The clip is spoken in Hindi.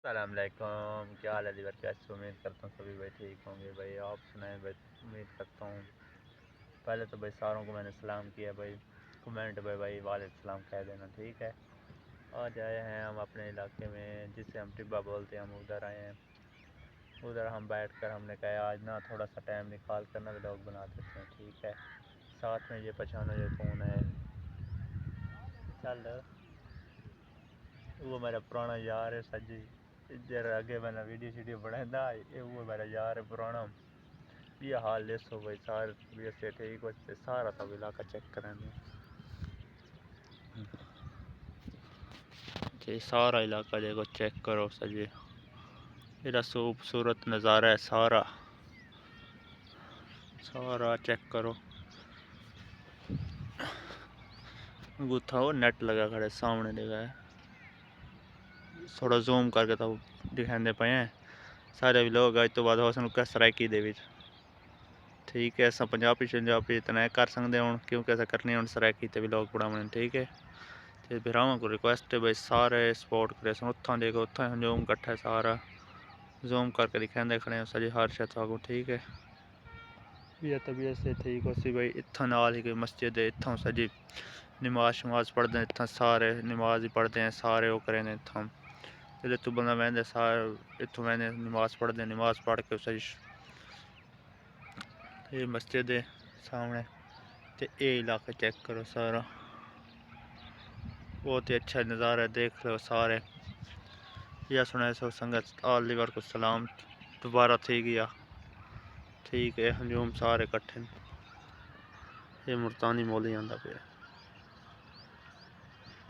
सलामकुम, क्या हाल है दीवर? कैसे? उम्मीद करता हूँ सभी भाई ठीक होंगे। भाई आप सुनाएं भाई। उम्मीद करता हूँ। पहले तो भाई सारों को मैंने सलाम किया भाई। कमेंट पे भाई वालेकुम सलाम कह देना, ठीक है। आज आए हैं हम अपने इलाके में जिसे हम टिब्बा बोलते हैं, हम उधर आए हैं। उधर हम बैठ कर हमने कहा आज ना थोड़ा सा टाइम निकाल कर ना व्लॉग बना देते हैं, ठीक है। साथ में ये पहचानो ये कौन है। चल वो मेरा पुराना यार है सजी। इधर आगे मैंने वीडियो शीडियो बनाया ना, ये वो मेरा यार है पुराना। ये हाल देखो भाई, सारे तबीयत से ठीक हो सारा सब इलाका चेक कराने। जी सारा इलाका देखो, चेक करो सजी। इधर खूबसूरत नज़ारा है, सारा सारा चेक करो। गुत्था वो नेट लगा खड़े सामने देखा है, थोड़ा जूम करके तो दिखाते पे हैं। सारे भी लोग अज तो बाद हौसन सराइकी दे विच, ठीक है। अस पंजाबी शंजाबी इतना कर सकते हूँ क्योंकि अस करने हूँ सराइकी ते भी लोग बनाने, ठीक है। तो भरावां को रिक्वेस्ट है भाई सारे सपोर्ट करे। उत्थां देखो, उत्थां जूम कट्ठा है सारा जूम करके दिखाते खड़े हैं सजी हर शत को, ठीक है। ये तबीयत से ठीक हो सी भाई। इत्थां नाल ही कोई मस्जिद है, इत्थों सजी नमाज शमाज पढ़ते हैं, इत्थां सारे नमाज ही पढ़ते हैं, सारे वो करें इत्थों जिसले तू बंदा वहदे सारे इत्थों वहदे नमाज पढ़ते, नमाज पढ़ के सजी ये मस्जिद है सामने। तो ये इलाका चेक करो सारा, बहुत ही अच्छा नज़ारा है, देख लो सारे। यह सुनाए सब संगत आल दीवार को सलाम दोबारा थी गया, ठीक है। हजूम सारे कट्ठे ये मुल्तानी मोली आंदा पे।